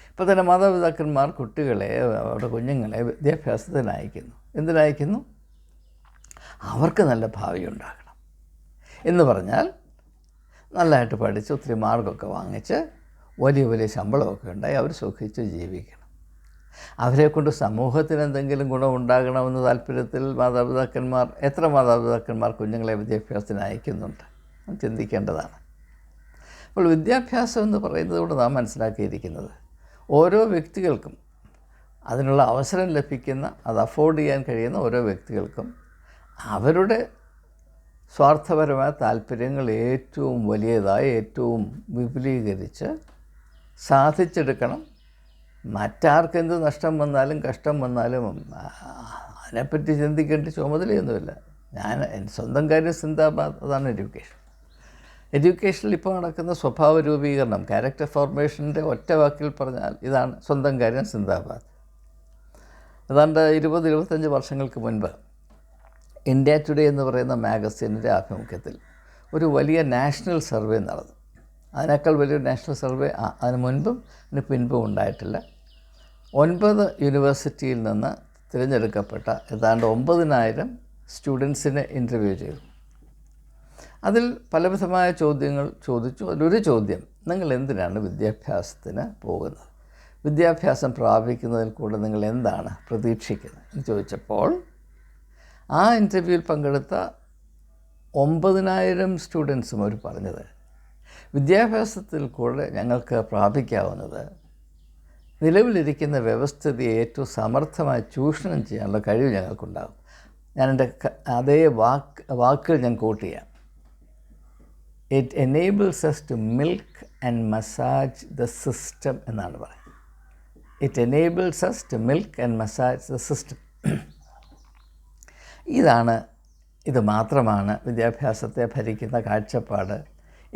ഇപ്പോൾ തന്നെ മാതാപിതാക്കന്മാർ കുട്ടികളെ, അവരുടെ കുഞ്ഞുങ്ങളെ വിദ്യാഭ്യാസത്തിന് അയക്കുന്നു. എന്തിനയക്കുന്നു? അവർക്ക് നല്ല ഭാവി ഉണ്ടാകണം എന്ന് പറഞ്ഞാൽ നല്ലതായിട്ട് പഠിച്ച് ഒത്തിരി മാർക്കൊക്കെ വാങ്ങിച്ച് വലിയ വലിയ ശമ്പളമൊക്കെ ഉണ്ടായി അവർ സുഖിച്ച് ജീവിക്കണം. അവരെക്കൊണ്ട് സമൂഹത്തിന് എന്തെങ്കിലും ഗുണമുണ്ടാകണമെന്ന താല്പര്യത്തിൽ എത്ര മാതാപിതാക്കന്മാർ കുഞ്ഞുങ്ങളെ വിദ്യാഭ്യാസത്തിന് അയക്കുന്നുണ്ട്? ചിന്തിക്കേണ്ടതാണ്. അപ്പോൾ വിദ്യാഭ്യാസം എന്ന് പറയുന്നതോട് നാം മനസ്സിലാക്കിയിരിക്കുന്നത്, ഓരോ വ്യക്തികൾക്കും അതിനുള്ള അവസരം ലഭിക്കുന്ന, അത് അഫോർഡ് ചെയ്യാൻ കഴിയുന്ന ഓരോ വ്യക്തികൾക്കും അവരുടെ സ്വാർത്ഥപരമായ താല്പര്യങ്ങൾ ഏറ്റവും വലിയതായി, ഏറ്റവും വിപുലീകരിച്ച് സാധിച്ചെടുക്കണം. മറ്റാർക്കെന്ത് നഷ്ടം വന്നാലും കഷ്ടം വന്നാലും അതിനെപ്പറ്റി ചിന്തിക്കേണ്ട ചുമതലയൊന്നുമില്ല. സ്വന്തം കാര്യം സിന്ദാബാദ്. അതാണ് എഡ്യൂക്കേഷനിൽ ഇപ്പോൾ നടക്കുന്ന സ്വഭാവ രൂപീകരണം, ക്യാരക്ടർ ഫോർമേഷൻ്റെ ഒറ്റ വാക്കിൽ പറഞ്ഞാൽ ഇതാണ്, സ്വന്തം കാര്യം സിന്ദാബാദ്. ഏതാണ്ട് 20-25 വർഷങ്ങൾക്ക് മുൻപ് ഇന്ത്യ ടുഡേ എന്ന് പറയുന്ന മാഗസിൻ്റെ ആഭിമുഖ്യത്തിൽ ഒരു വലിയ നാഷണൽ സർവേ നടന്നു. അതിനേക്കാൾ വലിയൊരു നാഷണൽ സർവേ അതിന് മുൻപും അതിന് പിൻപും ഉണ്ടായിട്ടില്ല. 9 യൂണിവേഴ്സിറ്റിയിൽ നിന്ന് തിരഞ്ഞെടുക്കപ്പെട്ട ഏതാണ്ട് 9000 സ്റ്റുഡൻസിനെ ഇൻ്റർവ്യൂ ചെയ്തു. അതിൽ പലവിധമായ ചോദ്യങ്ങൾ ചോദിച്ചു. അതിലൊരു ചോദ്യം, നിങ്ങൾ എന്തിനാണ് വിദ്യാഭ്യാസത്തിന് പോകുന്നത്? വിദ്യാഭ്യാസം പ്രാപിക്കുന്നതിൽ കൂടെ നിങ്ങൾ എന്താണ് പ്രതീക്ഷിക്കുന്നത് എന്ന് ചോദിച്ചപ്പോൾ ആ ഇൻ്റർവ്യൂവിൽ പങ്കെടുത്ത 9000 സ്റ്റുഡൻസും അവർ പറഞ്ഞത്, വിദ്യാഭ്യാസത്തിൽ കൂടെ ഞങ്ങൾക്ക് പ്രാപിക്കാവുന്നത് നിലവിലിരിക്കുന്ന വ്യവസ്ഥിതിയെ ഏറ്റവും സമർത്ഥമായി ചൂഷണം ചെയ്യാനുള്ള കഴിവ് ഞങ്ങൾക്കുണ്ടാകും. ഞാൻ എൻ്റെ അതേ വാക്കുകൾ ഞാൻ കോട്ട് ചെയ്യാം. It enables us to milk and massage the system എന്നാണ് പറയുന്നത്. It enables us to milk and massage the system. ഇത് മാത്രമാണ് വിദ്യാഭ്യാസത്തെ ഭരിക്കുന്ന കാഴ്ചപ്പാട്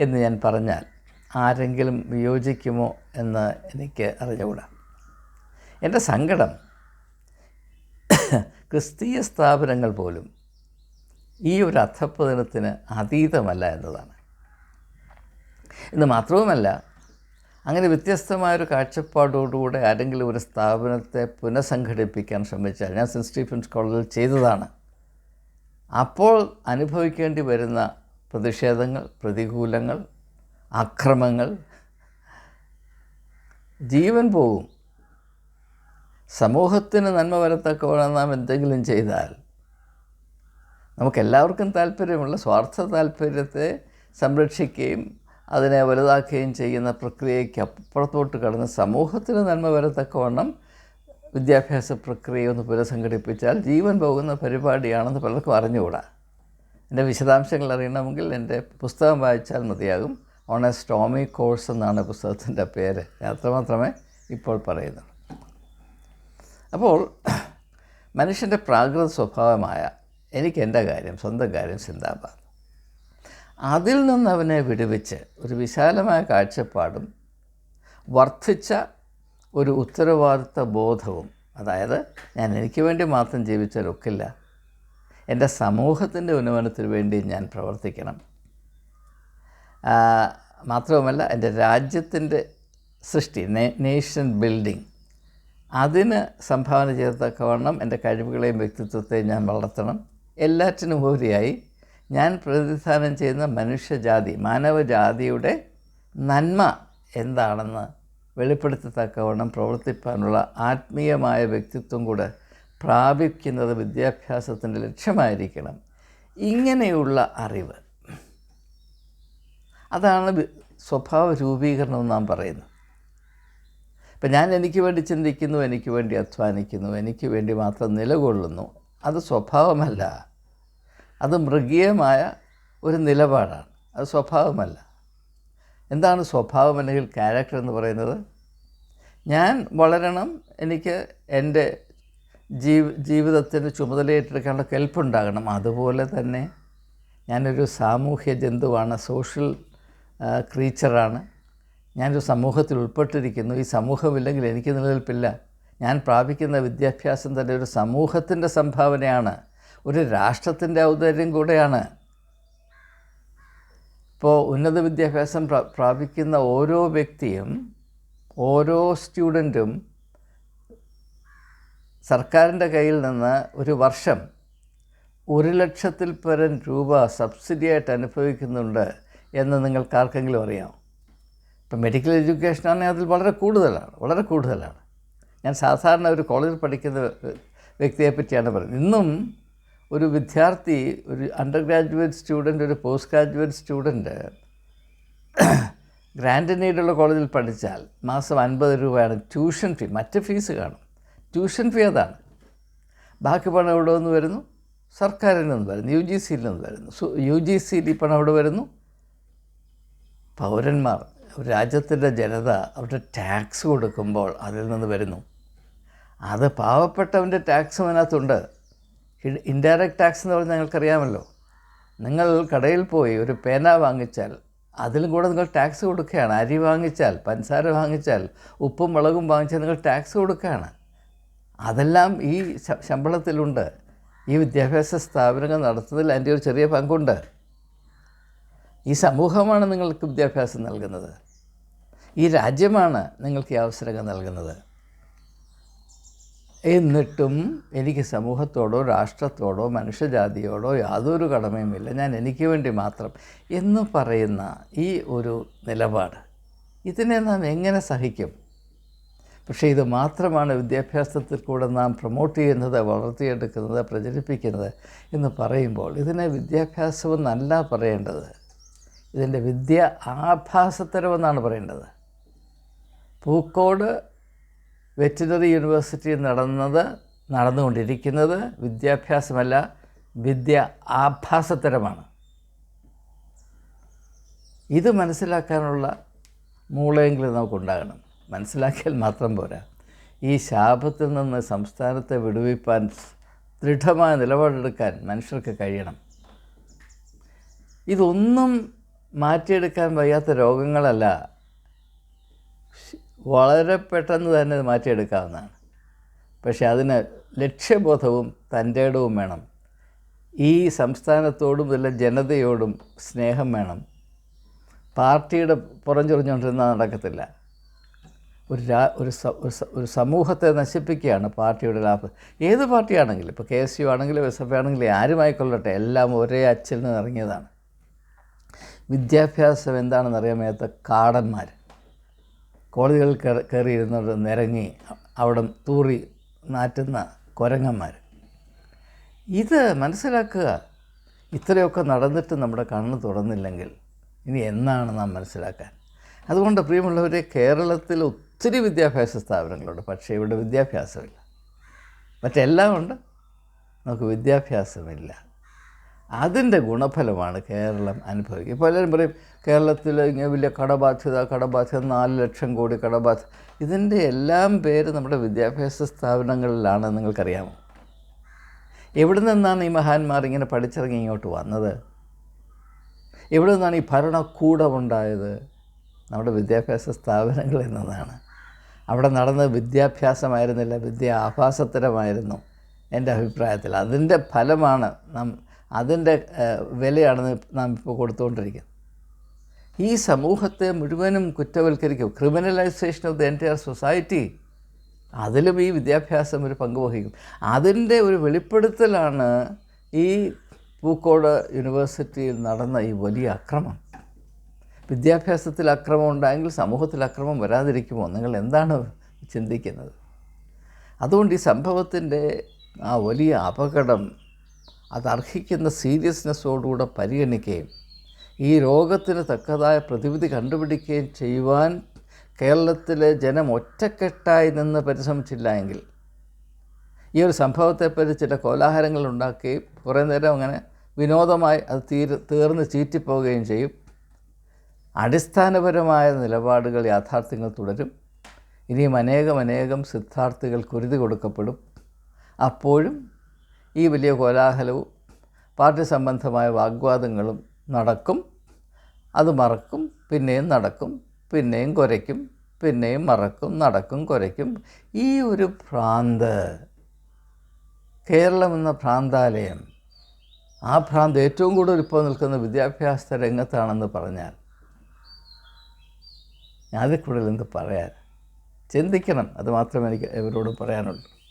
എന്ന് ഞാൻ പറഞ്ഞാൽ ആരെങ്കിലും വിയോജിക്കുമോ എന്ന് എനിക്ക് അറിഞ്ഞുകൂടാ. എൻ്റെ സങ്കടം, ക്രിസ്തീയ സ്ഥാപനങ്ങൾ പോലും ഈ ഒരു അധഃപതനത്തിന് അതീതമല്ല എന്നതാണ്. എന്ന് മാത്രവുമല്ല, അങ്ങനെ വ്യത്യസ്തമായൊരു കാഴ്ചപ്പാടോടുകൂടെ ആരെങ്കിലും ഒരു സ്ഥാപനത്തെ പുനഃസംഘടിപ്പിക്കാൻ ശ്രമിച്ചാൽ, ഞാൻ സെൻറ്റ് സ്റ്റീഫൻസ് കോളേജിൽ ചെയ്തതാണ്, അപ്പോൾ അനുഭവിക്കേണ്ടി വരുന്ന പ്രതിഷേധങ്ങൾ, പ്രതികൂലങ്ങൾ, അക്രമങ്ങൾ, ജീവൻ പോകും. സമൂഹത്തിന് നന്മ വരത്തക്കവണ്ണം നാം എന്തെങ്കിലും ചെയ്താൽ നമുക്കെല്ലാവർക്കും താല്പര്യമുള്ള സ്വാർത്ഥ താല്പര്യത്തെ സംരക്ഷിക്കുകയും അതിനെ വലുതാക്കുകയും ചെയ്യുന്ന പ്രക്രിയയ്ക്ക് അപ്പുറത്തോട്ട് കടന്ന് സമൂഹത്തിന് നന്മ വരത്തക്കവണ്ണം വിദ്യാഭ്യാസ പ്രക്രിയ ഒന്ന് പുനഃസംഘടിപ്പിച്ചാൽ ജീവൻ പോകുന്ന പരിപാടിയാണെന്ന് പലർക്കും അറിഞ്ഞുകൂടാ. എൻ്റെ വിശദാംശങ്ങൾ അറിയണമെങ്കിൽ എൻ്റെ പുസ്തകം വായിച്ചാൽ മതിയാകും. ഓൺ എ സ്റ്റോമി കോഴ്സ് എന്നാണ് പുസ്തകത്തിൻ്റെ പേര്. അത്രമാത്രമേ ഇപ്പോൾ പറയുന്നുള്ളൂ. അപ്പോൾ മനുഷ്യൻ്റെ പ്രാകൃത സ്വഭാവമായ എനിക്ക് എൻ്റെ കാര്യം, സ്വന്തം കാര്യം, ചിന്താബാധ, അതിൽ നിന്ന് അവനെ വിടുവിച്ച് ഒരു വിശാലമായ കാഴ്ചപ്പാടും വർദ്ധിച്ച ഒരു ഉത്തരവാദിത്വ ബോധവും, അതായത് ഞാൻ എനിക്ക് വേണ്ടി മാത്രം ജീവിച്ചാൽ ഒക്കില്ല, എൻ്റെ സമൂഹത്തിൻ്റെ ഉന്നമനത്തിന് വേണ്ടി ഞാൻ പ്രവർത്തിക്കണം, മാത്രവുമല്ല എൻ്റെ രാജ്യത്തിൻ്റെ സൃഷ്ടി, നേഷൻ ബിൽഡിംഗ്, അതിന് സംഭാവന ചെയ്തത്തക്കവണ്ണം എൻ്റെ കഴിവുകളെയും വ്യക്തിത്വത്തെയും ഞാൻ വളർത്തണം. എല്ലാറ്റിനും ഉപരിയായി ഞാൻ പ്രതിനിധാനം ചെയ്യുന്ന മനുഷ്യജാതി, മാനവജാതിയുടെ നന്മ എന്താണെന്ന് വെളിപ്പെടുത്തത്തക്കവണ്ണം പ്രവർത്തിപ്പാനുള്ള ആത്മീയമായ വ്യക്തിത്വം കൂടെ പ്രാപിക്കുന്നത് വിദ്യാഭ്യാസത്തിൻ്റെ ലക്ഷ്യമായിരിക്കണം. ഇങ്ങനെയുള്ള അറിവ്, അതാണ് സ്വഭാവ രൂപീകരണം നാം പറയുന്നത്. ഇപ്പം ഞാൻ എനിക്ക് വേണ്ടി ചിന്തിക്കുന്നു, എനിക്ക് വേണ്ടി അധ്വാനിക്കുന്നു, എനിക്ക് വേണ്ടി മാത്രം നിലകൊള്ളുന്നു, അത് സ്വഭാവമല്ല. അത് മൃഗീയമായ ഒരു നിലപാടാണ്, അത് സ്വഭാവമല്ല. എന്താണ് സ്വഭാവം അല്ലെങ്കിൽ ക്യാരക്ടർ എന്ന് പറയുന്നത്? ഞാൻ വളരണം, എനിക്ക് എൻ്റെ ജീവിതത്തിന് ചുമതലയേറ്റെടുക്കാനുള്ള കെൽപ്പുണ്ടാകണം. അതുപോലെ തന്നെ ഞാനൊരു സാമൂഹ്യ ജന്തുവാണ്, സോഷ്യൽ ക്രീച്ചറാണ്. ഞാനൊരു സമൂഹത്തിൽ ഉൾപ്പെട്ടിരിക്കുന്നു. ഈ സമൂഹമില്ലെങ്കിൽ എനിക്ക് നിലനിൽപ്പില്ല. ഞാൻ പ്രാപിക്കുന്ന വിദ്യാഭ്യാസം തന്നെ ഒരു സമൂഹത്തിൻ്റെ സംഭാവനയാണ്, ഒരു രാഷ്ട്രത്തിൻ്റെ ഔദാര്യം കൂടെയാണ്. ഇപ്പോൾ ഉന്നത വിദ്യാഭ്യാസം പ്രാപിക്കുന്ന ഓരോ വ്യക്തിയും, ഓരോ സ്റ്റുഡൻറ്റും സർക്കാരിൻ്റെ കയ്യിൽ നിന്ന് ഒരു വർഷം 1,00,000-ൽ പരം രൂപ സബ്സിഡിയായിട്ട് അനുഭവിക്കുന്നുണ്ട് എന്ന് നിങ്ങൾക്ക് ആർക്കെങ്കിലും അറിയാം? ഇപ്പം മെഡിക്കൽ എഡ്യൂക്കേഷനാണെങ്കിൽ അതിൽ വളരെ കൂടുതലാണ്. ഞാൻ സാധാരണ ഒരു കോളേജിൽ പഠിക്കുന്ന വ്യക്തിയെ പറ്റിയാണ് പറയുന്നത്. ഇന്നും ഒരു വിദ്യാർത്ഥി, ഒരു അണ്ടർ ഗ്രാജുവേറ്റ് സ്റ്റുഡൻറ്റ്, ഒരു പോസ്റ്റ് ഗ്രാജുവേറ്റ് സ്റ്റുഡൻറ്റ് ഗ്രാൻഡ് നീഡുള്ള കോളേജിൽ പഠിച്ചാൽ മാസം 50 രൂപയാണ് ട്യൂഷൻ ഫീ. മറ്റ് ഫീസ് കാണും, ട്യൂഷൻ ഫീ അതാണ്. ബാക്കി പണം എവിടെ നിന്ന് വരുന്നു? സർക്കാരിൽ നിന്ന് വരുന്നു, UGCയിൽ നിന്ന് വരുന്നു. UGCയിൽ ഈ പണം എവിടെ വരുന്നു? പൗരന്മാർ, രാജ്യത്തിൻ്റെ ജനത അവരുടെ ടാക്സ് കൊടുക്കുമ്പോൾ അതിൽ നിന്ന് വരുന്നു. അത് പാവപ്പെട്ടവൻ്റെ ടാക്സും അതിനകത്തുണ്ട്. ഇൻഡയറക്റ്റ് ടാക്സ് എന്ന് പറഞ്ഞാൽ നിങ്ങൾക്കറിയാമല്ലോ. നിങ്ങൾ കടയിൽ പോയി ഒരു പേന വാങ്ങിച്ചാൽ അതിലും കൂടെ നിങ്ങൾ ടാക്സ് കൊടുക്കുകയാണ്. അരി വാങ്ങിച്ചാൽ, പഞ്ചസാര വാങ്ങിച്ചാൽ, ഉപ്പും മുളകും വാങ്ങിച്ചാൽ നിങ്ങൾ ടാക്സ് കൊടുക്കുകയാണ്. അതെല്ലാം ഈ ശമ്പളത്തിലുണ്ട്. ഈ വിദ്യാഭ്യാസ സ്ഥാപനങ്ങൾ നടത്തുന്നതിൽ അതിൻ്റെ ഒരു ചെറിയ പങ്കുണ്ട്. ഈ സമൂഹമാണ് നിങ്ങൾക്ക് വിദ്യാഭ്യാസം നൽകുന്നത്. ഈ രാജ്യമാണ് നിങ്ങൾക്ക് ഈ അവസരങ്ങൾ നൽകുന്നത്. എന്നിട്ടും എനിക്ക് സമൂഹത്തോടോ രാഷ്ട്രത്തോടോ മനുഷ്യജാതിയോടോ യാതൊരു കടമയുമില്ല, ഞാൻ എനിക്ക് വേണ്ടി മാത്രം എന്ന് പറയുന്ന ഈ ഒരു നിലപാട്, ഇതിനെ നാം എങ്ങനെ സഹിക്കും? പക്ഷേ ഇത് മാത്രമാണ് വിദ്യാഭ്യാസത്തിൽ കൂടെ നാം പ്രൊമോട്ട് ചെയ്യുന്നത്, വളർത്തിയെടുക്കുന്നത്, പ്രചരിപ്പിക്കുന്നത് എന്ന് പറയുമ്പോൾ ഇതിനെ വിദ്യാഭ്യാസമെന്നല്ല പറയേണ്ടത്. ഇതിൻ്റെ വിദ്യ ആഭാസത്തരമെന്നാണ് പറയേണ്ടത്. പൂക്കോട് വെറ്റിനറി യൂണിവേഴ്സിറ്റി നടന്നുകൊണ്ടിരിക്കുന്നത് വിദ്യാഭ്യാസമല്ല, വിദ്യ ആഭാസത്തരമാണ്. ഇത് മനസ്സിലാക്കാനുള്ള മൂളയെങ്കിലും നമുക്കുണ്ടാകണം. മനസ്സിലാക്കിയാൽ മാത്രം പോരാ. ഈ ശാപത്തിൽ നിന്ന് സംസ്ഥാനത്തെ വിടുവിപ്പാൻ ദൃഢമായ നിലപാടെടുക്കാൻ മനുഷ്യർക്ക് കഴിയണം. ഇതൊന്നും മാറ്റിയെടുക്കാൻ വയ്യാത്ത രോഗങ്ങളല്ല, വളരെ പെട്ടെന്ന് തന്നെ മാറ്റിയെടുക്കാവുന്നതാണ്. പക്ഷേ അതിന് ലക്ഷ്യബോധവും തൻ്റെടവും വേണം. ഈ സംസ്ഥാനത്തോടും ഇതിലെ ജനതയോടും സ്നേഹം വേണം. പാർട്ടിയുടെ പുറംചൊറിഞ്ഞുകൊണ്ടിരുന്നാൽ നടക്കത്തില്ല. ഒരു സമൂഹത്തെ നശിപ്പിക്കുകയാണ് പാർട്ടിയുടെ ലാഭം. ഏത് പാർട്ടിയാണെങ്കിലും, ഇപ്പോൾ KSU ആണെങ്കിലും SF ആണെങ്കിലും ആരുമായിക്കൊള്ളട്ടെ, എല്ലാം ഒരേ അച്ചിൽ നിന്ന് ഇറങ്ങിയതാണ്. വിദ്യാഭ്യാസം എന്താണെന്ന് അറിയാൻ മേലാത്ത കാടന്മാർ, കോളേജുകളിൽ കയറിയിരുന്നത് നിരങ്ങി അവിടെ തൂറി നാറ്റുന്ന കുരങ്ങന്മാർ. ഇത് മനസ്സിലാക്കുക. ഇത്രയൊക്കെ നടന്നിട്ട് നമ്മുടെ കണ്ണ് തുറന്നില്ലെങ്കിൽ ഇനി എന്നാണ് നാം മനസ്സിലാക്കാൻ? അതുകൊണ്ട് പ്രിയമുള്ളവരെ, കേരളത്തിൽ ഒത്തിരി വിദ്യാഭ്യാസ സ്ഥാപനങ്ങളുണ്ട്, പക്ഷേ ഇവിടെ വിദ്യാഭ്യാസമില്ല. മറ്റെല്ലാം ഉണ്ട്, നമുക്ക് വിദ്യാഭ്യാസമില്ല. അതിൻ്റെ ഗുണഫലമാണ് കേരളം അനുഭവിക്കുക. ഇപ്പോൾ എല്ലാവരും പറയും കേരളത്തിൽ ഇങ്ങനെ വലിയ കടബാധ്യത 4 ലക്ഷം കോടി കടബാധ്യത. ഇതിൻ്റെ എല്ലാം പേര് നമ്മുടെ വിദ്യാഭ്യാസ സ്ഥാപനങ്ങളിലാണ്. നിങ്ങൾക്കറിയാമോ? എവിടെ നിന്നാണ് ഈ മഹാന്മാർ ഇങ്ങനെ പഠിച്ചിറങ്ങി ഇങ്ങോട്ട് വന്നത്? എവിടെ നിന്നാണ് ഈ ഭരണകൂടമുണ്ടായത്? നമ്മുടെ വിദ്യാഭ്യാസ സ്ഥാപനങ്ങളിൽ നിന്നാണ്. അവിടെ നടന്നത് വിദ്യാഭ്യാസമായിരുന്നില്ല, വിദ്യാഭ്യാസത്തരമായിരുന്നു എൻ്റെ അഭിപ്രായത്തിൽ. അതിൻ്റെ ഫലമാണ് അതിൻ്റെ വിലയാണ് നാം ഇപ്പോൾ കൊടുത്തുകൊണ്ടിരിക്കുന്നത്. ഈ സമൂഹത്തെ മുഴുവനും കുറ്റവൽക്കരിക്കും. Criminalisation of the entire society, അതിലും ഈ വിദ്യാഭ്യാസം ഒരു പങ്ക് വഹിക്കും. അതിൻ്റെ ഒരു വെളിപ്പെടുത്തലാണ് ഈ പൂക്കോട് യൂണിവേഴ്സിറ്റിയിൽ നടന്ന ഈ വലിയ അക്രമം. വിദ്യാഭ്യാസത്തിൽ അക്രമം ഉണ്ടായെങ്കിൽ സമൂഹത്തിൽ അക്രമം വരാതിരിക്കുമോ? നിങ്ങൾ എന്താണ് ചിന്തിക്കുന്നത്? അതുകൊണ്ട് ഈ സംഭവത്തിൻ്റെ ആ വലിയ അപകടം അതർഹിക്കുന്ന സീരിയസ്നെസ്സോടുകൂടെ പരിഗണിക്കുകയും ഈ രോഗത്തിന് തക്കതായ പ്രതിവിധി കണ്ടുപിടിക്കുകയും ചെയ്യുവാൻ കേരളത്തിലെ ജനം ഒറ്റക്കെട്ടായി നിന്ന് പരിശ്രമിച്ചില്ല എങ്കിൽ ഈ ഒരു സംഭവത്തെപ്പറ്റി ചില കോലാഹലങ്ങൾ ഉണ്ടാക്കുകയും കുറേ നേരം അങ്ങനെ വിനോദമായി അത് തീർന്ന് ചീറ്റിപ്പോവുകയും ചെയ്യും. അടിസ്ഥാനപരമായ നിലപാടുകൾ, യാഥാർത്ഥ്യങ്ങൾ തുടരും. ഇനിയും അനേകം സിദ്ധാർത്ഥികൾ കുരുതി കൊടുക്കപ്പെടും. അപ്പോഴും ഈ വലിയ കോലാഹലവും പാർട്ടി സംബന്ധമായ വാഗ്വാദങ്ങളും നടക്കും. അത് മറക്കും, പിന്നെയും നടക്കും, പിന്നെയും കുരയ്ക്കും, പിന്നെയും മറക്കും, നടക്കും, കുരയ്ക്കും. ഈ ഒരു ഭ്രാന്ത്, കേരളം എന്ന ഭ്രാന്താലയം, ആ ഭ്രാന്ത് ഏറ്റവും കൂടുതൽ ഇപ്പോൾ നിൽക്കുന്ന വിദ്യാഭ്യാസ രംഗത്താണെന്ന് പറഞ്ഞാൽ അതിൽ കൂടുതൽ എന്ത് പറയാൻ? ചിന്തിക്കണം. അത് മാത്രമേ എനിക്ക് ഇവരോട് പറയാനുള്ളൂ.